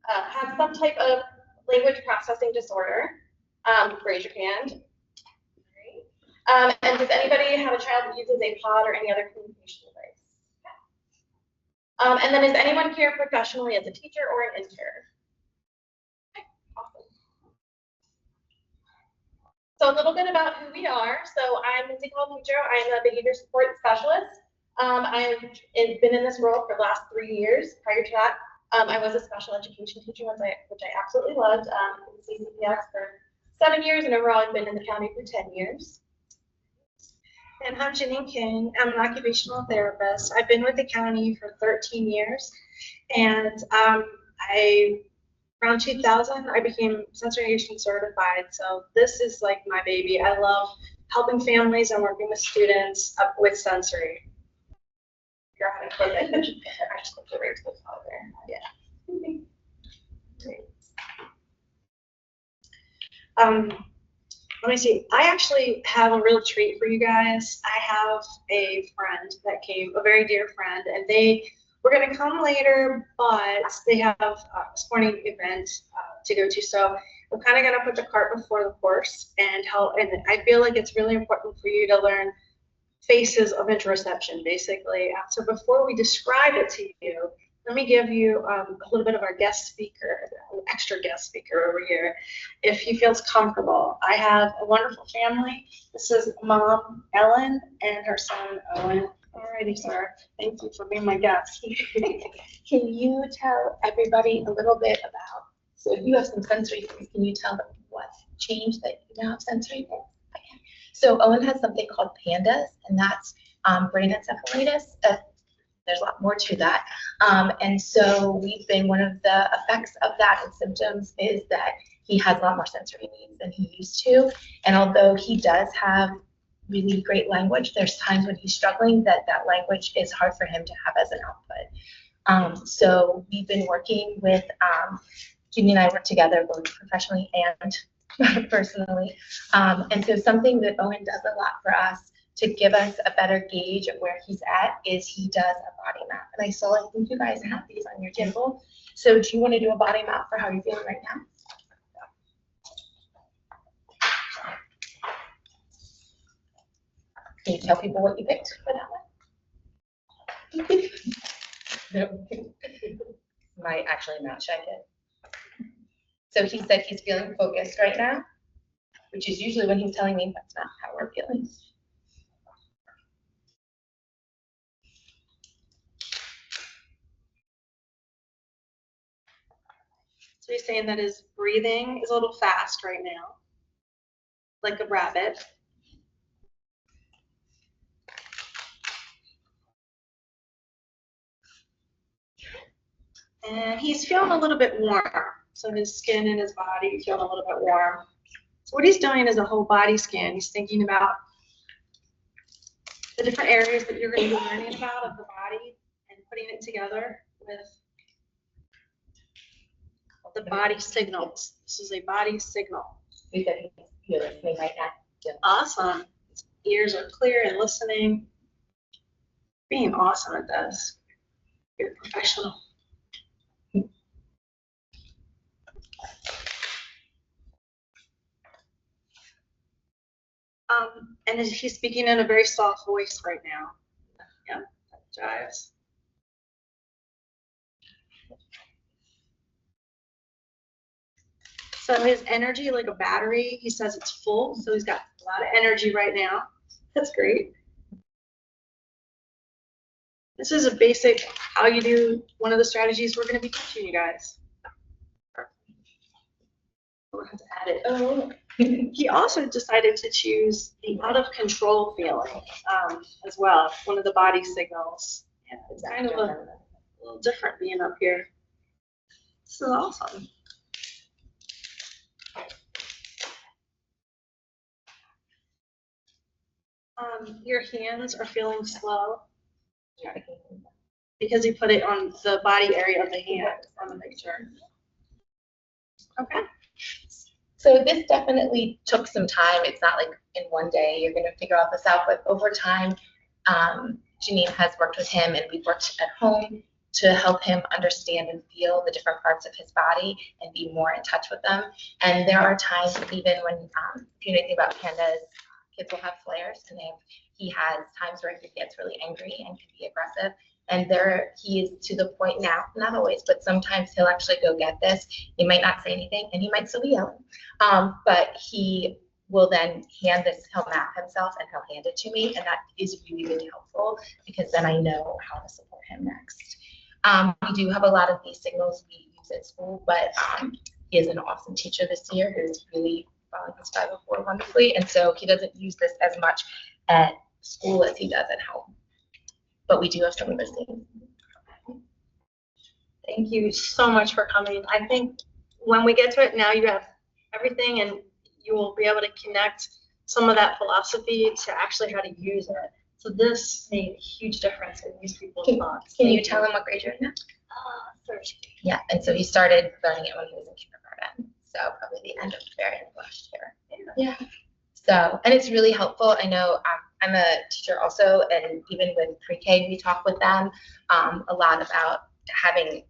has some type of language processing disorder, raise your hand. And does anybody have a child that uses a pod or any other communication device? And then is anyone here professionally as a teacher or an intern? Okay, awesome. So a little bit about who we are. So I'm Lindsey Colopietro. I'm a behavior support specialist. I've been in this role for the last 3 years. Prior to that, I was a special education teacher, which I absolutely loved, in CCPS for 7 years, and overall I've been in the county for 10 years. And I'm Jeanine King. I'm an occupational therapist. I've been with the county for 13 years, and around 2000, I became sensory certified. So this is like my baby. I love helping families and working with students with sensory. You're having fun. I just clicked the right to the top there. Yeah. Great. Let me see. I actually have a real treat for you guys. I have a friend that came, a very dear friend, and they were going to come later, but they have a sporting event to go to. So we're kind of going to put the cart before the horse and help. And I feel like it's really important for you to learn phases of interoception, basically. So before we describe it to you, let me give you a little bit of our guest speaker, an extra guest speaker over here, if he feels comfortable. I have a wonderful family. This is Mom, Ellen, and her son, Owen. Alrighty, sir. Thank you for being my guest. Can you tell everybody a little bit about, so if you have some sensory things, can you tell them what changed that you now have sensory things? Okay. So Owen has something called PANDAS, and that's brain encephalitis. There's a lot more to that. And so we've been, one of the effects of that and symptoms is that he has a lot more sensory needs than he used to. And although he does have really great language, there's times when he's struggling that language is hard for him to have as an output. So we've been working with, Jeanine and I work together both professionally and personally. And so something that Owen does a lot for us to give us a better gauge of where he's at is he does a body map. And I think you guys have these on your table. So do you want to do a body map for how you're feeling right now? Can you tell people what you picked for that one? Might actually not check it. So he said he's feeling focused right now, which is usually when he's telling me that's not how we're feeling. So he's saying that his breathing is a little fast right now, like a rabbit. And he's feeling a little bit warm. So his skin and his body is feeling a little bit warm. So what he's doing is a whole body scan. He's thinking about the different areas that you're going to be learning about of the body and putting it together with the body signals. This is a body signal. You said you're listening right now. Yeah. Awesome. His ears are clear and listening. Being awesome at this. You're a professional. And he's speaking in a very soft voice right now. Yeah, that jives. So his energy, like a battery, he says it's full. So he's got a lot of energy right now. That's great. This is a basic how you do one of the strategies we're going to be teaching you guys. We'll have to add it. Oh. He also decided to choose the out of control feeling as well, one of the body signals. Yeah, it's kind of a little different being up here. This is awesome. Your hands are feeling slow because you put it on the body area of the hand on the picture. Okay. So this definitely took some time. It's not like in one day you're going to figure all this out, but over time, Jeanine has worked with him and we've worked at home to help him understand and feel the different parts of his body and be more in touch with them. And there are times, even when, if you know anything about pandas, kids will have flares, and he has times where he gets really angry and can be aggressive. And he is to the point now, not always, but sometimes he'll actually go get this. He might not say anything, and he might still be yelling, but he will then he'll map himself and he'll hand it to me, and that is really, really helpful because then I know how to support him next. We do have a lot of these signals we use at school, but he is an awesome teacher this year who's really following his 504 wonderfully, and so he doesn't use this as much at school as he does at home. But we do have some of those things. Thank you so much for coming. I think when we get to it now, you have everything, and you will be able to connect some of that philosophy to actually how to use it. So this made a huge difference in these people's thoughts. Can you tell him what grade you're in now? Third. Yeah, and so he started learning it when he was in kindergarten. So probably the end of last year. Yeah. So, and it's really helpful. I know I'm a teacher also, and even with pre-K, we talk with them a lot about having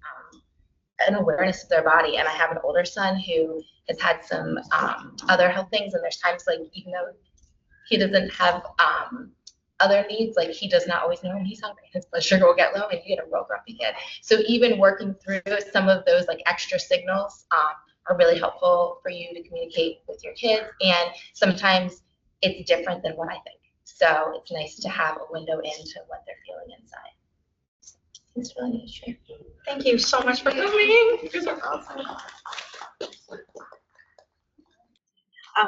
an awareness of their body. And I have an older son who has had some other health things, and there's times like even though he doesn't have other needs, like he does not always know when he's hungry. His blood sugar will get low, and you get a real grumpy kid. So even working through some of those like extra signals are really helpful for you to communicate with your kids, and sometimes it's different than what I think. So it's nice to have a window into what they're feeling inside. It's really nice. Thank you so much for coming. You guys are awesome.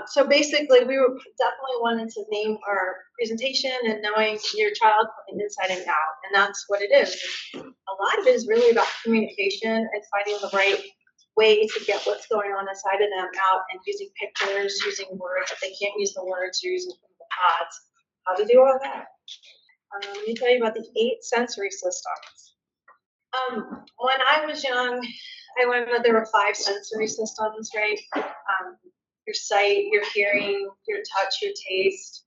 So basically, we were definitely wanted to name our presentation and knowing your child from the inside and out, and that's what it is. A lot of it is really about communication and finding the right way to get what's going on inside of them out, and using pictures, using words. If they can't use the words, using the pods, how to do all that. Let me tell you about the 8 sensory systems. When I was young, I learned that there were 5 sensory systems, right? Your sight, your hearing, your touch, your taste,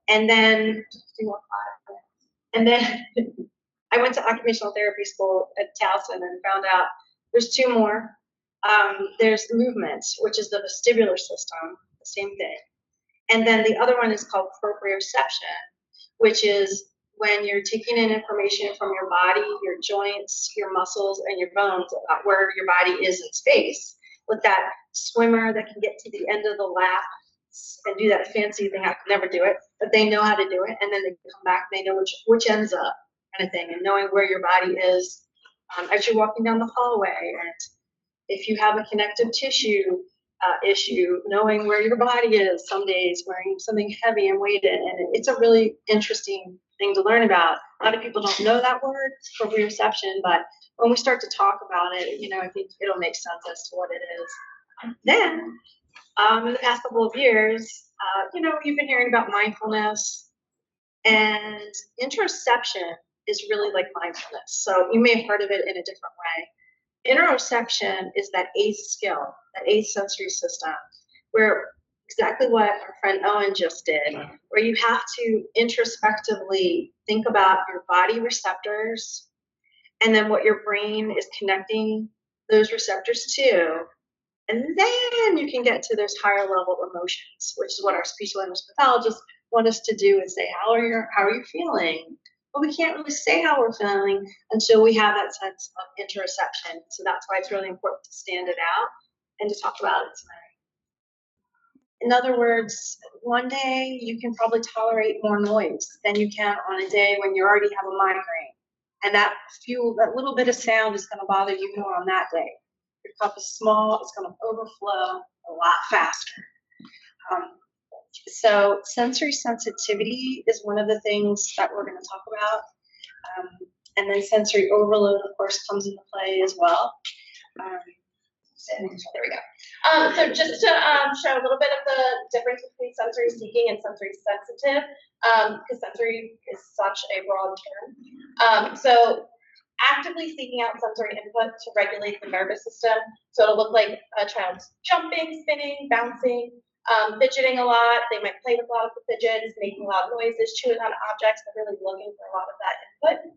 and then I went to occupational therapy school at Towson and found out there's 2 more. There's movement, which is the vestibular system, the same thing, and then the other one is called proprioception, which is when you're taking in information from your body, your joints, your muscles, and your bones about where your body is in space. With that swimmer that can get to the end of the lap and do that fancy thing, I could never do it, but they know how to do it, and then they come back, they know which ends up, kind of thing, and knowing where your body is as you're walking down the hallway, and if you have a connective tissue issue, knowing where your body is some days, wearing something heavy and weighted, and it's a really interesting thing to learn about. A lot of people don't know that word, proprioception, but when we start to talk about it, I think it'll make sense as to what it is. Then, in the past couple of years, you've been hearing about mindfulness, and interoception is really like mindfulness. So you may have heard of it in a different way. Interoception is that 8th skill, that 8th sensory system, where exactly what our friend Owen just did, where you have to introspectively think about your body receptors and then what your brain is connecting those receptors to. And then you can get to those higher level emotions, which is what our speech language pathologists want us to do, and say, how are you feeling? But we can't really say how we're feeling until we have that sense of interoception. So that's why it's really important to stand it out and to talk about it tonight. In other words, one day you can probably tolerate more noise than you can on a day when you already have a migraine. And that little bit of sound is going to bother you more on that day. Your cup is small, it's going to overflow a lot faster. So sensory sensitivity is one of the things that we're going to talk about. And then sensory overload, of course, comes into play as well. There we go. So just to show a little bit of the difference between sensory seeking and sensory sensitive, because sensory is such a broad term. So actively seeking out sensory input to regulate the nervous system. So it'll look like a child's jumping, spinning, bouncing, fidgeting a lot. They might play with a lot of the fidgets, making a lot of noises, chewing on objects. They're really looking for a lot of that input.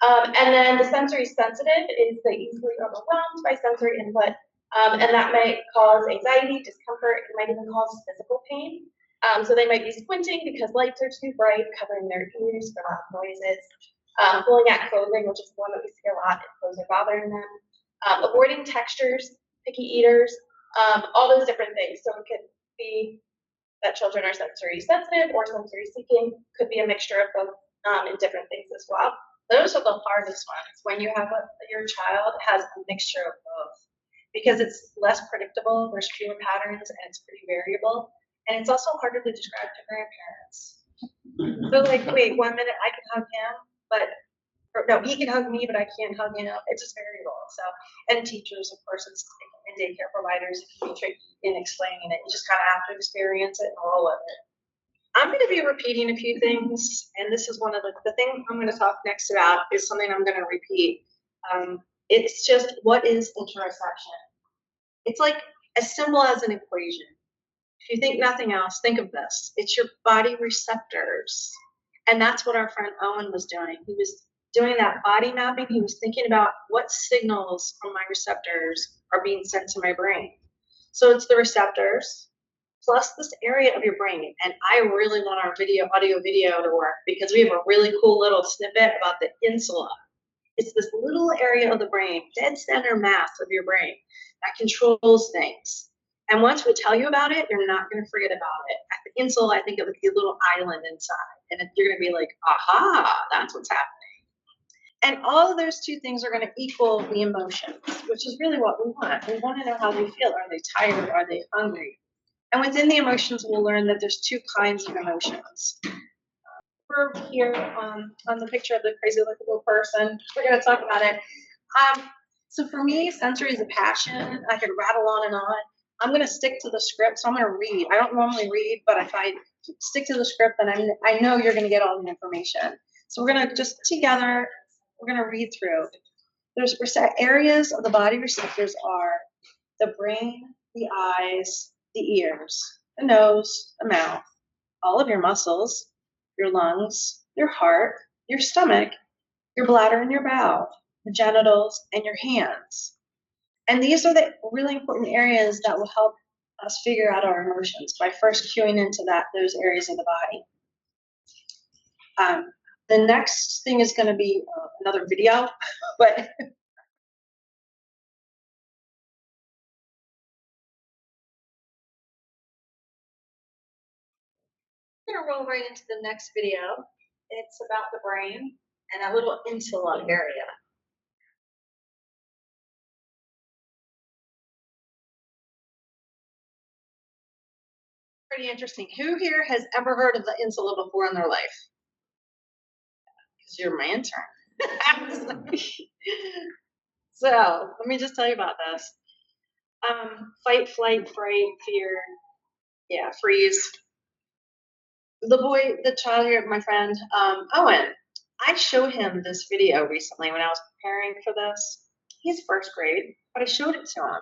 And then the sensory sensitive is the easily overwhelmed by sensory input, and that might cause anxiety, discomfort, it might even cause physical pain. So they might be squinting because lights are too bright, covering their ears for loud noises, pulling at clothing, which is one that we see a lot if clothes are bothering them, avoiding textures, picky eaters, all those different things. So it could be that children are sensory sensitive or sensory seeking, could be a mixture of both, and different things as well. Those are the hardest ones, when you have your child has a mixture of both, because it's less predictable, there's fewer patterns, and it's pretty variable. And it's also harder to describe to grandparents. They're like, wait, 1 minute I can hug him, but, or no, he can hug me, but I can't hug him. It's just variable. So, and teachers, of course, and daycare providers, it can be tricky in explaining it. You just kind of have to experience it and roll with it. I'm going to be repeating a few things, and this is one of the thing I'm going to talk next about is something I'm going to repeat. It's just, what is interoception? It's like as simple as an equation. If you think nothing else, think of this. It's your body receptors. And that's what our friend Owen was doing. He was doing that body mapping. He was thinking about what signals from my receptors are being sent to my brain. So it's the receptors plus this area of your brain. And I really want our audio video to work because we have a really cool little snippet about the insula. It's this little area of the brain, dead center mass of your brain that controls things. And once we tell you about it, you're not going to forget about it. At the insula, I think of a little island inside, and you're going to be like, aha, that's what's happening. And all of those two things are going to equal the emotions, which is really what we want. We want to know how they feel. Are they tired? Are they hungry? And within the emotions, we'll learn that there's two kinds of emotions. We're here on the picture of the crazy little person. We're going to talk about it. So for me, sensory is a passion. I could rattle on and on. I'm going to stick to the script, so I'm going to read. I don't normally read, but if I stick to the script, then I know you're going to get all the information. So we're going to just together, we're going to read through. There's areas of the body receptors are the brain, the eyes, the ears, the nose, the mouth, all of your muscles, your lungs, your heart, your stomach, your bladder and your bowel, the genitals, and your hands. And these are the really important areas that will help us figure out our emotions by first cueing into those areas of the body. The next thing is going to be another video, but I'm going to roll right into the next video. It's about the brain and a little insula area. Pretty interesting. Who here has ever heard of the insula before in their life? Because you're my intern. So let me just tell you about this. Fight, flight, fright, fear, yeah, freeze. The child here, my friend, Owen, I showed him this video recently when I was preparing for this. He's first grade, but I showed it to him.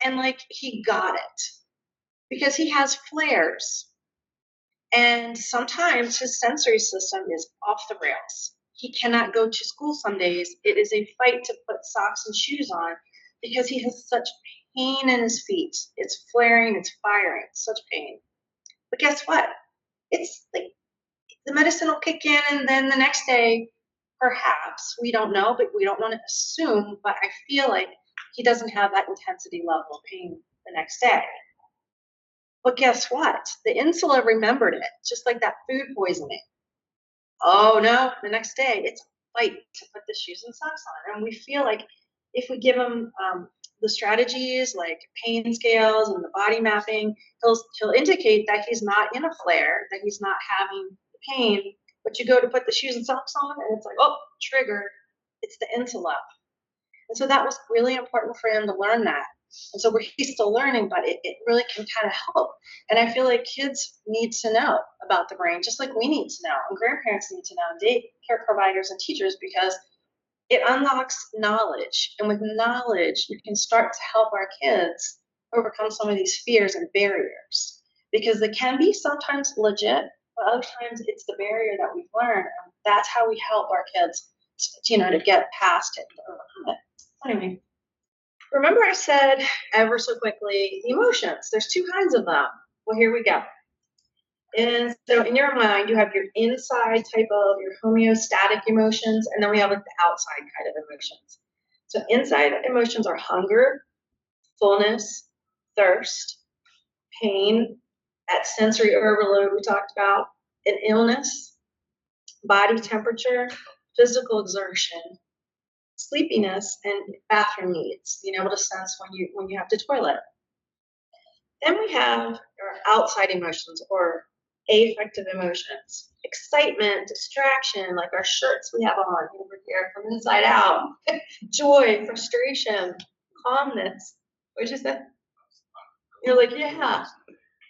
And like, he got it because he has flares. And sometimes his sensory system is off the rails. He cannot go to school some days. It is a fight to put socks and shoes on because he has such pain in his feet. It's flaring, it's firing, such pain. But guess what? It's like the medicine will kick in and then the next day, perhaps, we don't know, but we don't want to assume, but I feel like he doesn't have that intensity level of pain the next day. But guess what? The insula remembered it, just like that food poisoning. Oh no, the next day it's a fight to put the shoes and socks on. And we feel like if we give him the strategies like pain scales and the body mapping, he'll indicate that he's not in a flare, that he's not having pain, but you go to put the shoes and socks on and it's like, oh, triggered, it's the insula. And so that was really important for him to learn that. And so he's still learning, but it really can kind of help. And I feel like kids need to know about the brain, just like we need to know, and grandparents need to know, and daycare providers and teachers, because it unlocks knowledge. And with knowledge, you can start to help our kids overcome some of these fears and barriers. Because they can be sometimes legit, but other times it's the barrier that we've learned. And that's how we help our kids to get past it. Anyway, remember I said ever so quickly, the emotions, there's two kinds of them. Well, here we go. And so in your mind, you have your inside type of your homeostatic emotions, and then we have like the outside kind of emotions. So inside emotions are hunger, fullness, thirst, pain, that sensory overload we talked about, an illness, body temperature, physical exertion, sleepiness, and bathroom needs, being able to sense when you have to toilet. Then we have our outside emotions or affective emotions, excitement, distraction, like our shirts we have on over here from inside out, joy, frustration, calmness. What you said? You're like, yeah,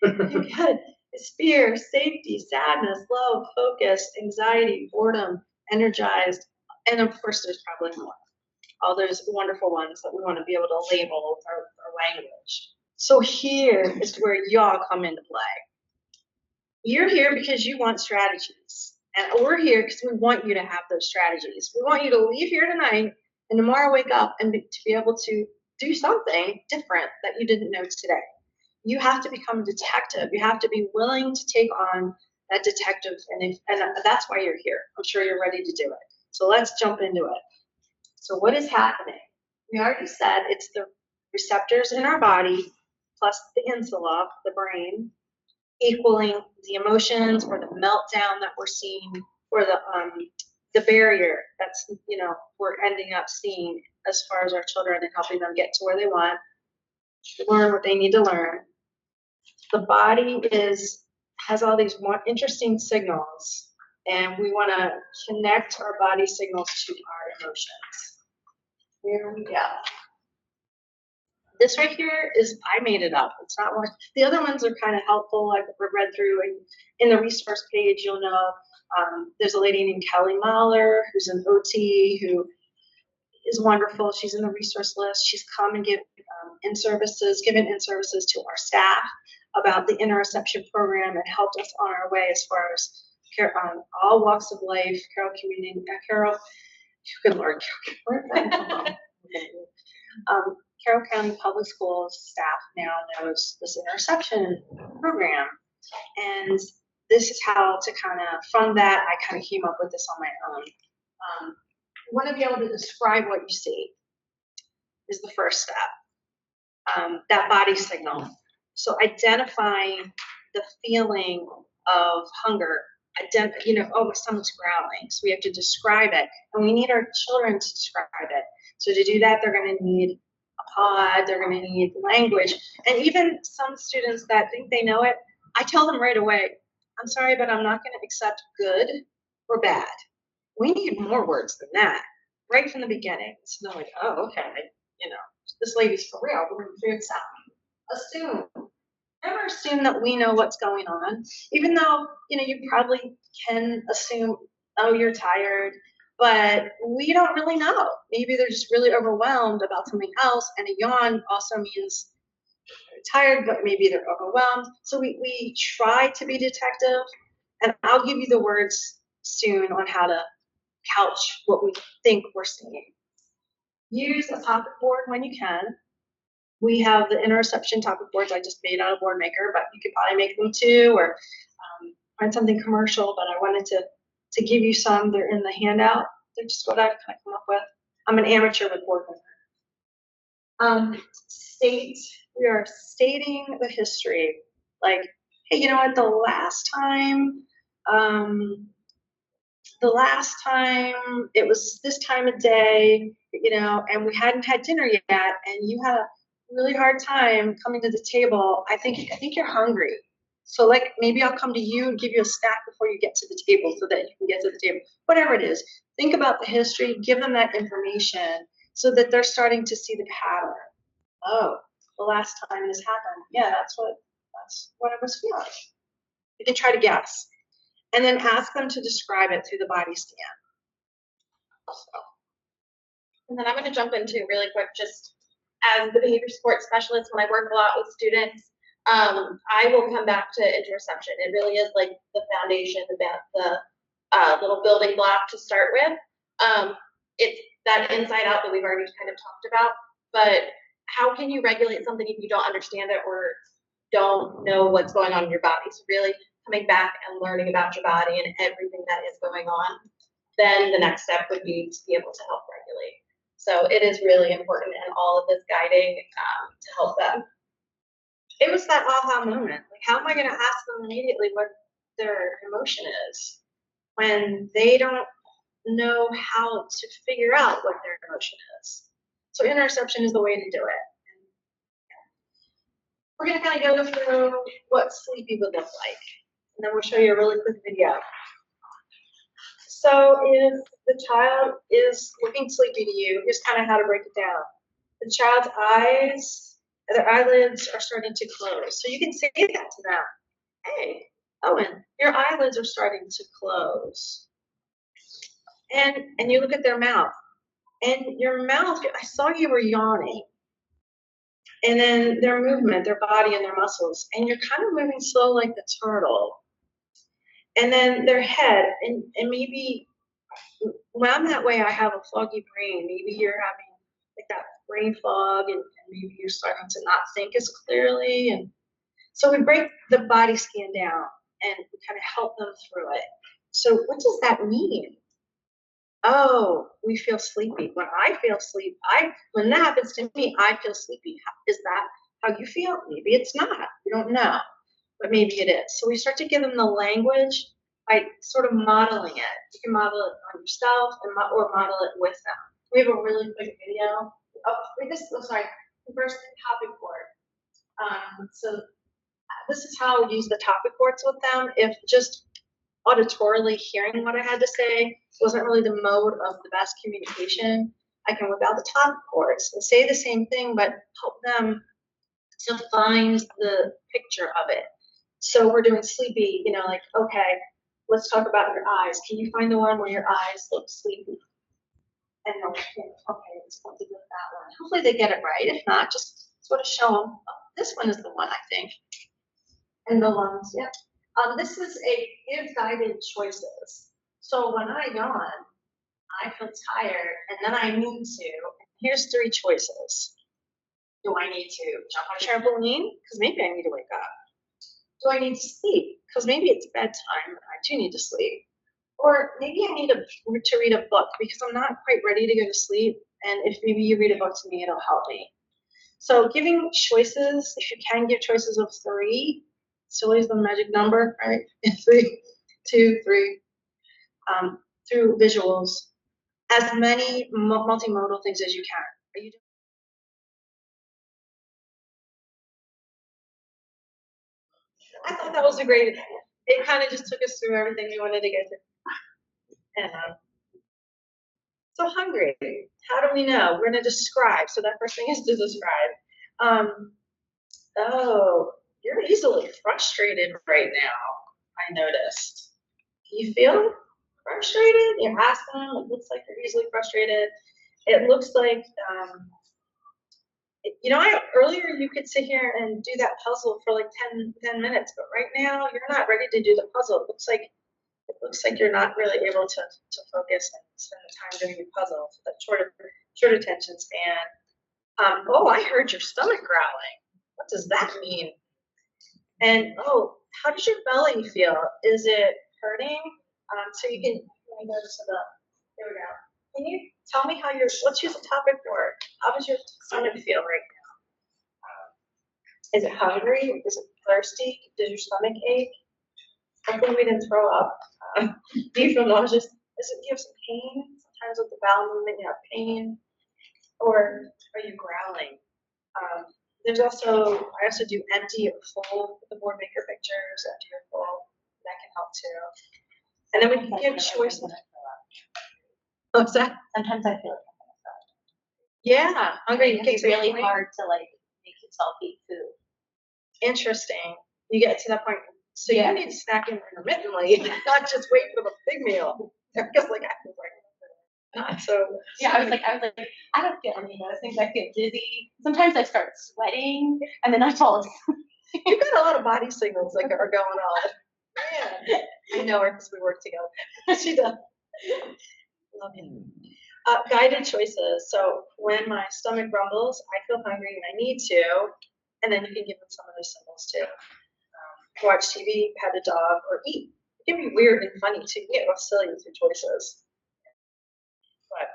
you get it. It's fear, safety, sadness, love, focus, anxiety, boredom, energized, and of course there's probably more. All those wonderful ones that we want to be able to label with our language. So here is where y'all come into play. You're here because you want strategies. And we're here because we want you to have those strategies. We want you to leave here tonight and tomorrow wake up and to be able to do something different that you didn't know today. You have to become a detective. You have to be willing to take on that detective, and that's why you're here. I'm sure you're ready to do it. So let's jump into it. So what is happening? We already said it's the receptors in our body plus the insula, the brain, equaling the emotions or the meltdown that we're seeing, or the barrier that's we're ending up seeing as far as our children and helping them get to where they want, learn what they need to learn. The body has all these interesting signals, and we want to connect our body signals to our emotions. Here we go. This right here I made it up. It's not one. The other ones are kind of helpful. I've read through, and in the resource page, you'll know there's a lady named Kelly Mahler who's an OT who is wonderful. She's in the resource list. She's come and given in-services to our staff about the interoception program and helped us on our way as far as all walks of life. Carroll Community, Carroll, good Lord, Carroll County Public Schools staff now knows this interoception program, and this is how to kind of fund that. I kind of came up with this on my own. You want to be able to describe what you see is the first step. That body signal. So identifying the feeling of hunger. My stomach's growling, so we have to describe it, and we need our children to describe it. So to do that, they're going to need a pod, they're going to need language, and even some students that think they know it, I tell them right away, I'm sorry, but I'm not going to accept good or bad. We need more words than that, right from the beginning. So they're like, oh, okay, this lady's for real, we're going to figure this out. Assume. Never assume that we know what's going on, even though, you probably can assume, oh, you're tired, but we don't really know. Maybe they're just really overwhelmed about something else, and a yawn also means they're tired, but maybe they're overwhelmed. So we try to be detective, and I'll give you the words soon on how to couch what we think we're seeing. Use a topic board when you can. We have the interoception topic boards I just made out of Board Maker, but you could probably make them too, or find something commercial, but I wanted to give you some. They're in the handout. They're just what I've kind of come up with. I'm an amateur with Board Maker. We are stating the history. Like, hey, you know what, the last time it was this time of day, and we hadn't had dinner yet, and you had a really hard time coming to the table. I think you're hungry. So maybe I'll come to you and give you a snack before you get to the table so that you can get to the table. Whatever it is, think about the history, give them that information so that they're starting to see the pattern. Oh, the last time this happened. Yeah, that's what I was feeling. You can try to guess. And then ask them to describe it through the body scan. And then I'm going to jump into really quick, just as the behavior support specialist, when I work a lot with students, I will come back to interoception. It really is like the foundation, the little building block to start with. It's that inside out that we've already kind of talked about, but how can you regulate something if you don't understand it or don't know what's going on in your body? So really coming back and learning about your body and everything that is going on, then the next step would be to be able to help regulate. So it is really important in all of this guiding to help them. It was that aha moment. Like, how am I going to ask them immediately what their emotion is when they don't know how to figure out what their emotion is? So interoception is the way to do it. We're going to kind of go through what sleepy would look like, and then we'll show you a really quick video. So if the child is looking sleepy to you, here's kind of how to break it down. The child's eyes, their eyelids are starting to close. So you can say that to them. Hey, Owen, your eyelids are starting to close. And you look at their mouth. And your mouth, I saw you were yawning. And then their movement, their body and their muscles. And you're kind of moving slow like the turtle. And then their head, and maybe when I'm that way, I have a foggy brain. Maybe you're having like that brain fog, and maybe you're starting to not think as clearly. And so we break the body scan down and we kind of help them through it. So what does that mean? Oh, we feel sleepy. When I feel sleep, when that happens to me, I feel sleepy. Is that how you feel? Maybe it's not. We don't know, but maybe it is. So we start to give them the language by sort of modeling it. You can model it on yourself or model it with them. We have a really quick video. First topic board. So this is how I would use the topic boards with them. If just auditorily hearing what I had to say wasn't really the mode of the best communication, I can whip out the topic boards and say the same thing, but help them to find the picture of it. So we're doing sleepy, like, okay, let's talk about your eyes. Can you find the one where your eyes look sleepy? And they'll think, okay, let's go with that one. Hopefully they get it right. If not, just sort of show them, oh, this one is the one, I think. And the lungs, yeah. This is a give guided choices. So when I yawn, I feel tired, and then I need to. Here's 3 choices. Do I need to jump on a trampoline? Because maybe I need to wake up. Do I need to sleep? Because maybe it's bedtime and I do need to sleep. Or maybe I need to read a book because I'm not quite ready to go to sleep. And if maybe you read a book to me, it'll help me. So giving choices, if you can give choices of 3, still is the magic number, right? 3, 2, 3, through visuals, as many multimodal things as you can. Are you doing? I thought that was a great, it kind of just took us through everything we wanted to get to. And so hungry, how do we know? We're going to describe. So that first thing is to describe. Oh, you're easily frustrated right now, I noticed. Do you feel frustrated? You're asking them, it looks like you're easily frustrated. It looks like, earlier you could sit here and do that puzzle for like 10 minutes, but right now you're not ready to do the puzzle. It looks like you're not really able to focus and spend the time doing your puzzle. So that short attention span. Oh, I heard your stomach growling. What does that mean? And how does your belly feel? Is it hurting? So you can go to there we go. Can you tell me let's use a topic board. How does your stomach feel right now? Is it hungry? Is it thirsty? Does your stomach ache? Hopefully we didn't throw up. Do you feel nauseous? Does it give some pain? Sometimes with the bowel movement you have pain. Or are you growling? I also do empty or full with the board maker pictures, empty or full. That can help too. And then we can give choices. What's that? Sometimes I feel like I'm gonna throw up. Yeah, hungry. It's really hard to make yourself eat food. Interesting. You get to that point. So you need to snack intermittently, not just wait for the big meal. Because I was not so. Yeah, I was like, I don't feel any of those things. I feel dizzy. Sometimes I start sweating, and then I fall asleep. You've got a lot of body signals that are going on. Man, I know her because we work together. She does. Love you. Guided choices. So when my stomach rumbles, I feel hungry and I need to, and then you can give them some of those symbols too. Watch TV, pet a dog, or eat. It can be weird and funny too. You get real silly with your choices. But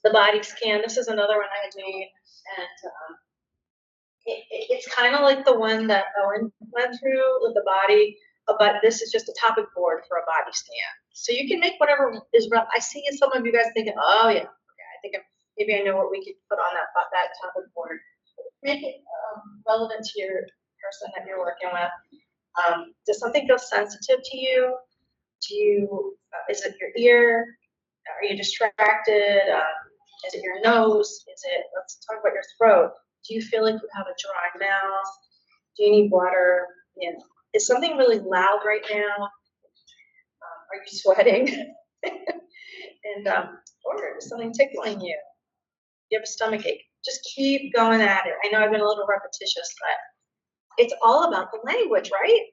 the body scan, this is another one I had made, and it's kind of like the one that Owen went through with the body, but this is just a topic board for a body scan. So you can make whatever is relevant. I see some of you guys thinking, oh yeah, okay, I think maybe I know what we could put on that topic board. Make it relevant to your person that you're working with. Does something feel sensitive to you? Do you, is it your ear? Are you distracted? Is it your nose? Is it, let's talk about your throat. Do you feel like you have a dry mouth? Do you need water? You know, is something really loud right now? Are you sweating? And or is something tickling you? You have a stomach ache? Just keep going at it. I know I've been a little repetitious, but it's all about the language, right?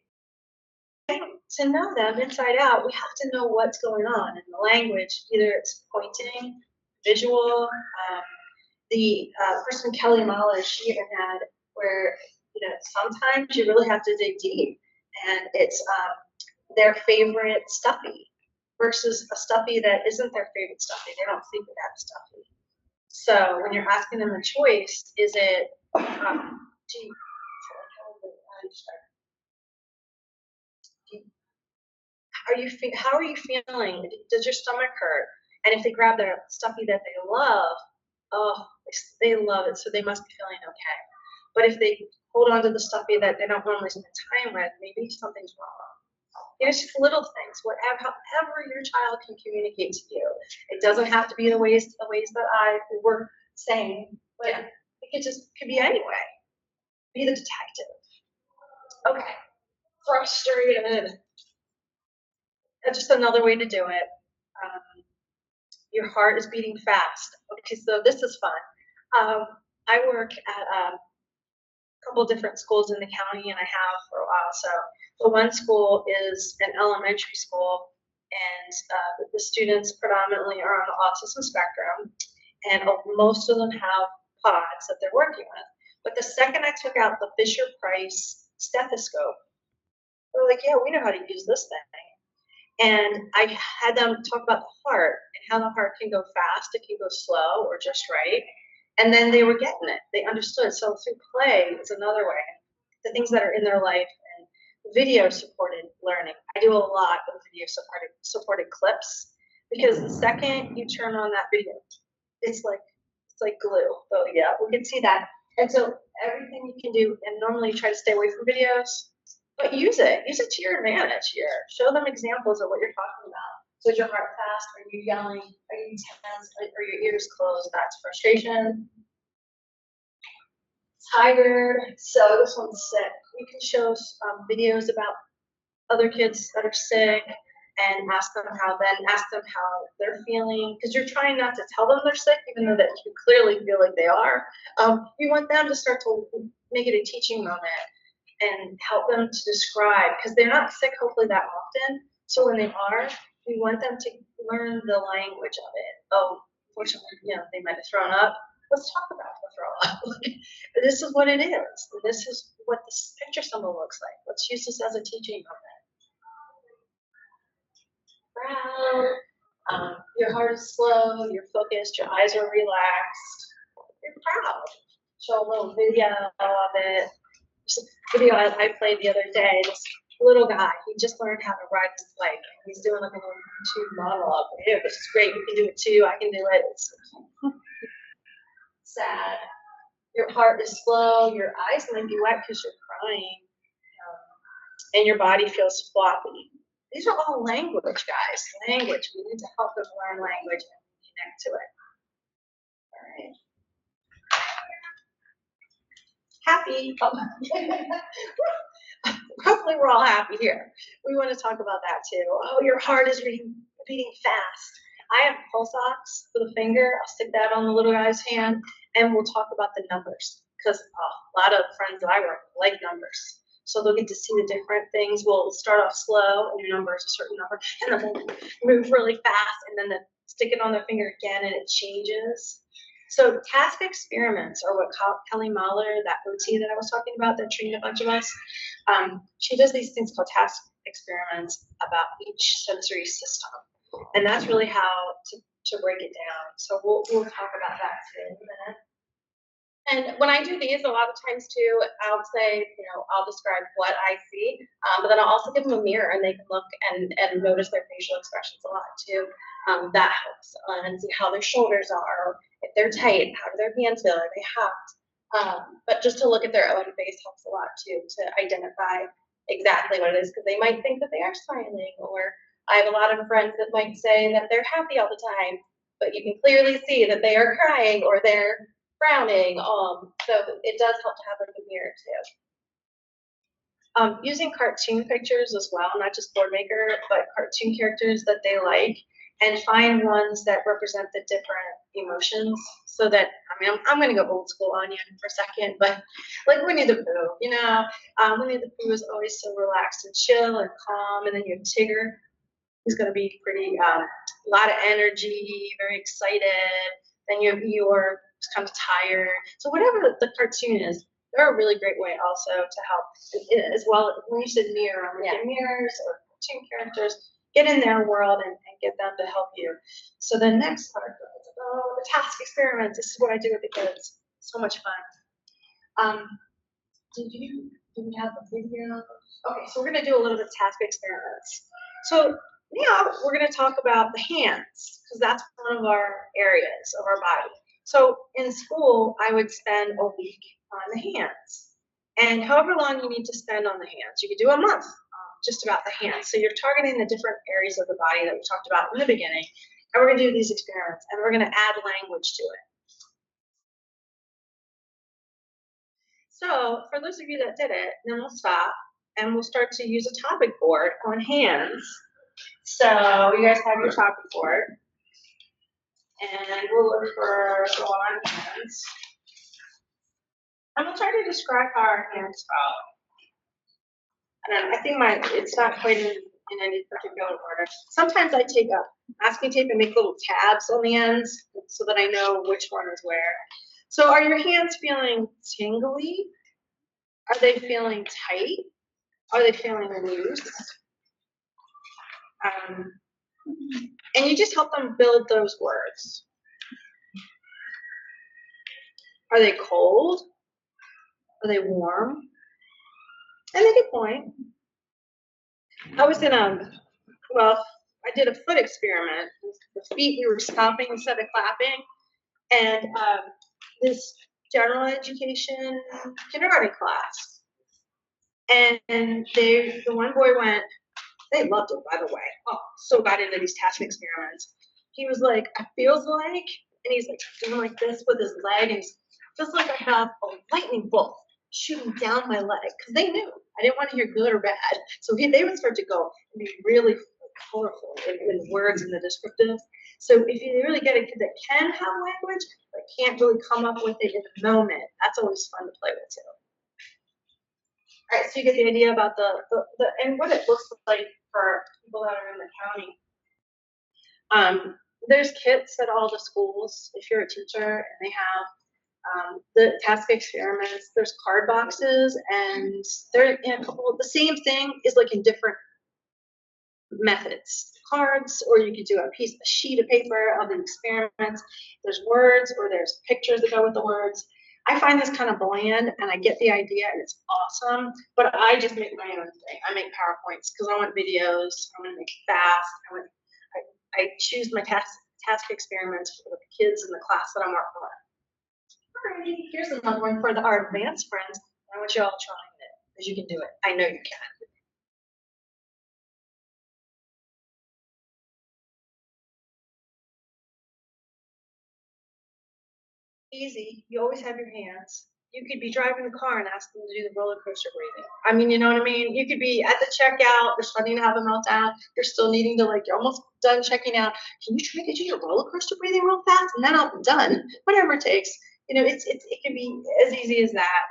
To know them inside out, we have to know what's going on in the language. Either it's pointing, visual. The person Kelly Mahler, she even had where, you know, sometimes you really have to dig deep, and it's their favorite stuffy versus a stuffy that isn't their favorite stuffy. They don't think of that stuffy. So when you're asking them a choice, is it, how are you feeling? Does your stomach hurt? And if they grab their stuffy that they love, oh, they love it, so they must be feeling okay. But if they hold on to the stuffy that they don't normally spend time with, maybe something's wrong. It's just little things, however your child can communicate to you. It doesn't have to be the ways that I were saying, but it could be anyway. Be the detective. Okay, frustrated. That's just another way to do it. Your heart is beating fast. Okay, so this is fun. I work at a couple different schools in the county, and I have for a while. So the one school is an elementary school, and the students predominantly are on the autism spectrum, and most of them have pods that they're working with. But the second I took out the Fisher-Price stethoscope, they're like, yeah, we know how to use this thing. And I had them talk about the heart and how the heart can go fast, it can go slow, or just right. And then they were getting it. They understood. So through play is another way. The things that are in their life, and video supported learning. I do a lot of video supported clips, because the second you turn on that video, it's like glue. So yeah, we can see that. And so everything you can do, and normally you try to stay away from videos, but use it to your advantage here. Show them examples of what you're talking about. So is your heart fast? Are you yelling? Are you tense? Are your ears closed? That's frustration. Tired. So this one's sick. You can show videos about other kids that are sick, and ask them how they're feeling, because you're trying not to tell them they're sick, even though that you clearly feel like they are. You want them to start to make it a teaching moment and help them to describe, because they're not sick hopefully that often. So when they are, we want them to learn the language of it. Oh, fortunately, they might have thrown up. Let's talk about the throw up. This is what it is. This is what this picture symbol looks like. Let's use this as a teaching moment. Proud. Your heart is slow. You're focused. Your eyes are relaxed. You're proud. Show a little video of it. Just a video I played the other day. This little guy, he just learned how to ride his bike. He's doing like a little YouTube monologue. Hey, this is great. You can do it too. I can do it. It's sad. Your heart is slow. Your eyes might be wet because you're crying. And your body feels floppy. These are all language, guys. Language. We need to help them learn language and connect to it. All right. Happy. Hopefully we're all happy here. We want to talk about that too. Oh, your heart is beating fast. I have pulse ox with a finger. I'll stick that on the little guy's hand, and we'll talk about the numbers, because a lot of friends that I work with like numbers. So they'll get to see the different things. We'll start off slow, and your number is a certain number, and then we'll move really fast, and then stick it on their finger again, and it changes. So task experiments are what Kelly Mahler, that OT that I was talking about, that trained a bunch of us, she does these things called task experiments about each sensory system. And that's really how to break it down. So we'll talk about that too in a minute. And when I do these, a lot of times too, I'll say, I'll describe what I see, but then I'll also give them a mirror and they can look and notice their facial expressions a lot too. That helps, and see how their shoulders are, if they're tight, how do their hands feel, are they hot? But just to look at their own face helps a lot too, to identify exactly what it is, because they might think that they are smiling, or I have a lot of friends that might say that they're happy all the time, but you can clearly see that they are crying or they're frowning. So it does help to have a mirror too. Using cartoon pictures as well, not just Boardmaker, but cartoon characters that they like, and find ones that represent the different emotions. So that, I'm going to go old school on you for a second, but like Winnie the Pooh, Winnie the Pooh is always so relaxed and chill and calm, and then you have Tigger. He's going to be pretty, a lot of energy, very excited. Then you have Eeyore, who's kind of tired. So whatever the cartoon is, they're a really great way also to help. As well, when you said mirror, I'm like mirrors or cartoon characters, get in their world and get them to help you. So the next part, the task experiments. This is what I do with the kids. So much fun. Do we have a video? Okay, so we're going to do a little bit of task experiments. So now we're going to talk about the hands, because that's one of our areas of our body. So in school, I would spend a week on the hands. And however long you need to spend on the hands, you could do a month just about the hands. So you're targeting the different areas of the body that we talked about in the beginning. And we're going to do these experiments, and we're going to add language to it. So for those of you that did it, then we'll stop, and we'll start to use a topic board on hands. So you guys have your topic board, and we'll look for on hands. And we'll try to describe how our hands felt. And I think it's not quite in any particular order. Sometimes I take a masking tape and make little tabs on the ends so that I know which one is where. So are your hands feeling tingly? Are they feeling tight? Are they feeling loose? And you just help them build those words. Are they cold? Are they warm? And they get point. I was in I did a foot experiment. The feet, we were stomping instead of clapping. And this general education kindergarten class. And the one boy went, they loved it, by the way. Oh, so got into these task experiments. He was like, I feels like, and he's like doing like this with his leg, and he's feels like I have a lightning bolt shooting down my leg, because they knew I didn't want to hear good or bad. So they would start to go and be really colorful in words and the descriptive. So if you really get a kid that can have language but can't really come up with it in the moment, that's always fun to play with too. All right, so you get the idea about the and what it looks like for people that are in the county. There's kits at all the schools if you're a teacher, and they have the task experiments. There's card boxes, and they're in a couple. The same thing is like in different methods. Cards, or you could do a sheet of paper of the experiments. There's words, or there's pictures that go with the words. I find this kind of bland, and I get the idea, and it's awesome, but I just make my own thing. I make PowerPoints because I want videos. I want to make it fast. I choose my task experiments for the kids in the class that I'm working on. Alrighty, here's another one for our advanced friends. I want you all trying it, because you can do it. I know you can. Easy. You always have your hands. You could be driving the car and ask them to do the roller coaster breathing. I mean, you know what I mean? You could be at the checkout, they're starting to have a meltdown, you're still needing to, you're almost done checking out. Can you try to do your roller coaster breathing real fast? And then I'll be done. Whatever it takes. It can be as easy as that.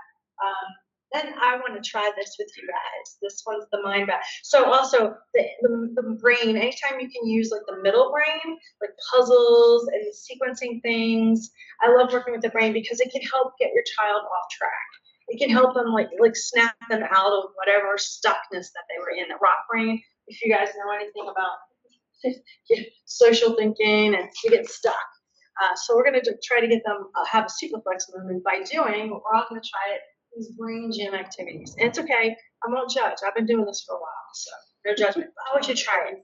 then I want to try this with you guys. This one's the mind map. So also the brain, anytime you can use like the middle brain, like puzzles and sequencing things. I love working with the brain because it can help get your child off track. It can help them like snap them out of whatever stuckness that they were in. The rock brain, if you guys know anything about social thinking and you get stuck. So we're going to try to get them, have a superflex with them. And by doing, we're all going to try it, these brain gym activities. And it's okay. I won't judge. I've been doing this for a while, so no judgment. I want you to try it.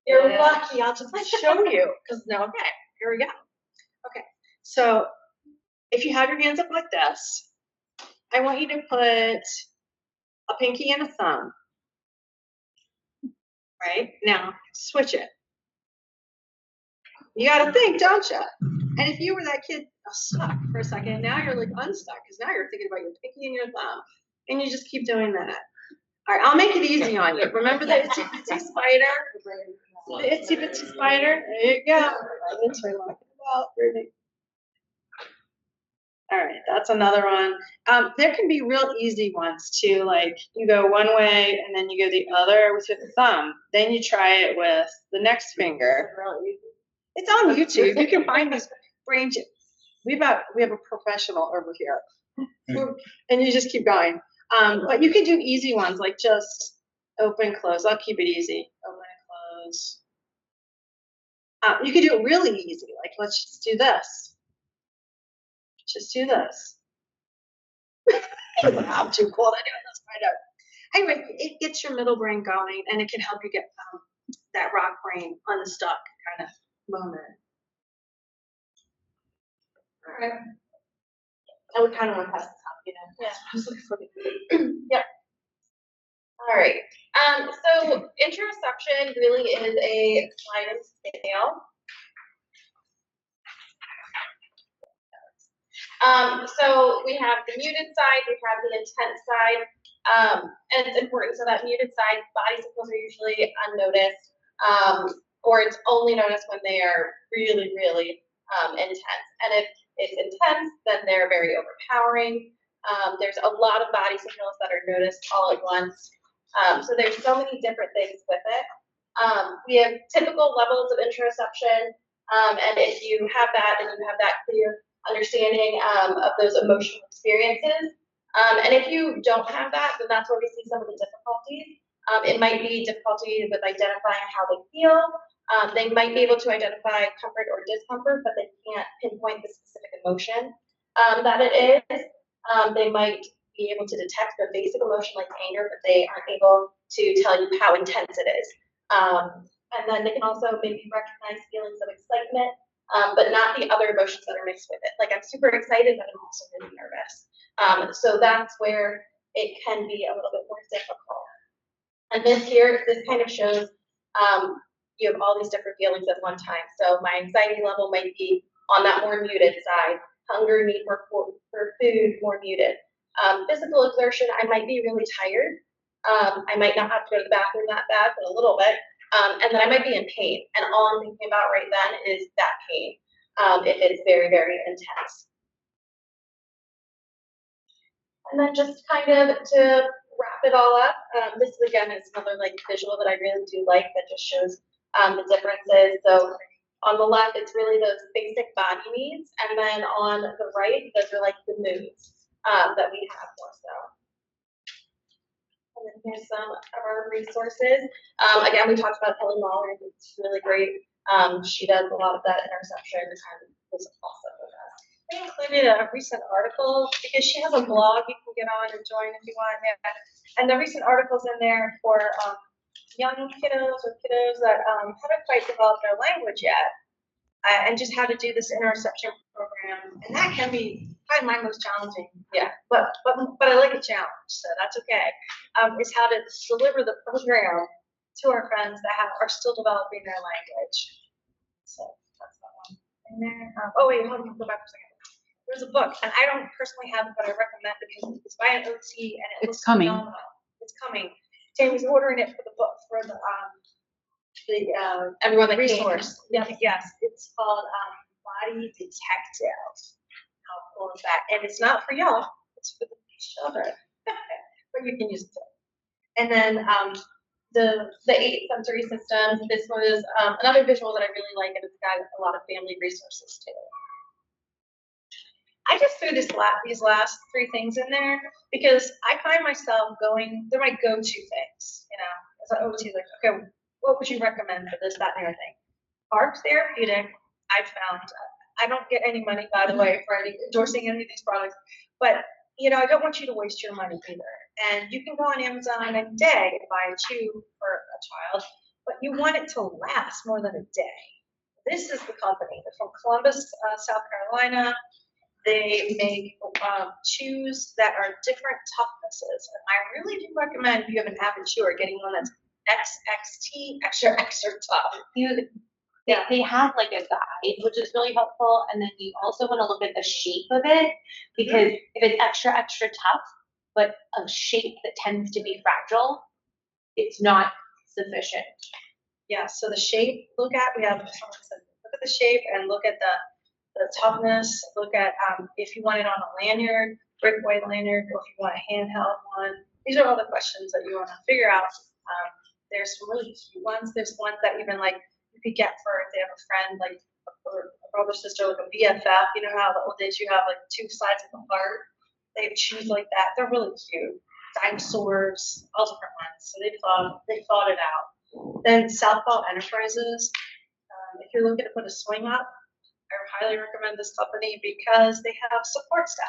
You're lucky. I'll just show you. Okay, here we go. Okay, so if you have your hands up like this, I want you to put a pinky and a thumb. Right? Now, switch it. You got to think, don't you? And if you were that kid stuck for a second, now you're like unstuck because now you're thinking about your pinky and your thumb. And you just keep doing that. All right, I'll make it easy on you. Remember the itsy bitsy spider? The itsy bitsy spider? There you go. That's what I'm talking about. All right, that's another one. There can be real easy ones too, like you go one way and then you go the other with your thumb. Then you try it with the next finger. It's on YouTube. You can find these brain gyms. We have a professional over here, and you just keep going. But you can do easy ones like just open, close. I'll keep it easy. Open and close. You can do it really easy. Like let's just do this. Just do this. I'm too cool to do this. I know. Anyway, it gets your middle brain going, and it can help you get that rock brain unstuck kind of moment. All right. I would kind of want to pass this up, you know. Yeah. I was looking for the Yep. All right. So interoception really is a sliding scale. So we have the muted side, we have the intense side, and it's important. So that muted side, body signals are usually unnoticed, or it's only noticed when they are really, really intense. And if it's intense, then they're very overpowering. There's a lot of body signals that are noticed all at once. So there's so many different things with it. We have typical levels of interoception, and if you have that and you have that clear understanding of those emotional experiences, and if you don't have that, then that's where we see some of the difficulties. It might be difficulty with identifying how they feel. They might be able to identify comfort or discomfort, but they can't pinpoint the specific emotion that it is. They might be able to detect the basic emotion like anger, but they aren't able to tell you how intense it is. And then they can also maybe recognize feelings of excitement, but not the other emotions that are mixed with it. Like I'm super excited, but I'm also really nervous. So that's where it can be a little bit more difficult. And this kind of shows you have all these different feelings at one time. So my anxiety level might be on that more muted side. Hunger, need for food, more muted. Physical exertion, I might be really tired. I might not have to go to the bathroom that bad, but a little bit. And then I might be in pain. And all I'm thinking about right then is that pain. If it's very, very intense. And then just kind of to wrap it all up, this again is another like visual that I really do like that just shows the differences. So on the left, it's really those basic body needs, and then on the right, those are like the moods that we have more so. And then here's some of our resources. Again, we talked about Kelly Mahler. It's really great. She does a lot of that interception and was awesome with us. We included a recent article because she has a blog you can get on and join if you want. Yeah. And the recent article's in there for young kiddos or kiddos that haven't quite developed their language yet, and just how to do this interoception program. And that can be probably my most challenging. Yeah, but I like a challenge, so that's okay. Is how to deliver the program to our friends that are still developing their language. So that's that one in there. Oh wait, hold on, go back for a second. There's a book, and I don't personally have it, but I recommend it because it's by an OT and it's coming. Phenomenal. It's coming. Tammy's ordering it for the book for the everyone that resource. Yes, it's called Body Detective. How cool is that? And it's not for y'all. it's for the children, but you can use it too. And then the 8 sensory systems. This was another visual that I really like, and it's got a lot of family resources too. I just threw these last 3 things in there because I find myself going, they're my go-to things, you know. As an OT, like, okay, what would you recommend for this, that, and the other thing? Arc Therapeutic, I found, I don't get any money, by the way, for endorsing any of these products, but, you know, I don't want you to waste your money either. And you can go on Amazon a day and buy a tube for a child, but you want it to last more than a day. This is the company. They're from Columbus, South Carolina. They make chews that are different toughnesses. And I really do recommend if you have an avid chewer getting one that's XXT, extra tough. They have like a guide, which is really helpful. And then you also want to look at the shape of it, because if it's extra tough, but a shape that tends to be fragile, it's not sufficient. Yeah, so the shape, we have someone said, look at the shape and look at the toughness, look at if you want it on a lanyard, brick white lanyard, or if you want a handheld one. These are all the questions that you want to figure out. There's some really cute ones. There's ones that even like you could get for if they have a friend, like a brother, sister, like a BFF. You know how the old days you have like 2 sides of the heart? They have shoes like that. They're really cute. Dinosaurs, all different ones. So they thought it out. Then Southpaw Enterprises. If you're looking to put a swing up, I highly recommend this company because they have support staff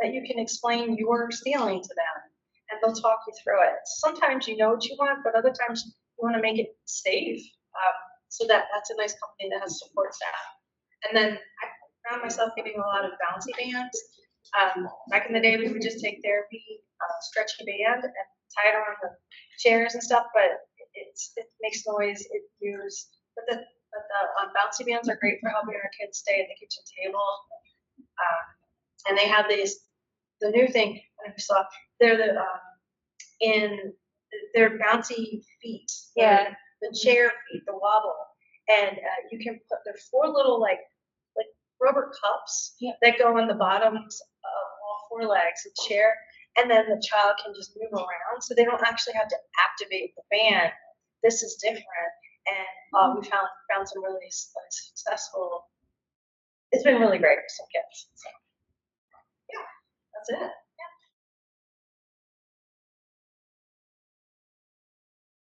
that you can explain your ceiling to them, and they'll talk you through it. Sometimes you know what you want, but other times you want to make it safe. So that's a nice company that has support staff. And then I found myself getting a lot of bouncy bands. Back in the day, we would just take therapy, stretchy band, and tie it around the chairs and stuff, but it makes noise, it moves. But the bouncy bands are great for helping our kids stay at the kitchen table. And they have the new thing, I saw, they're they're bouncy feet. Yeah. The chair feet, the wobble. And you can put, there are 4 little like rubber cups that go on the bottoms of all 4 legs of the chair. And then the child can just move around. So they don't actually have to activate the band. This is different. And we found some really successful. It's been really great for some kids. So, yeah, that's it.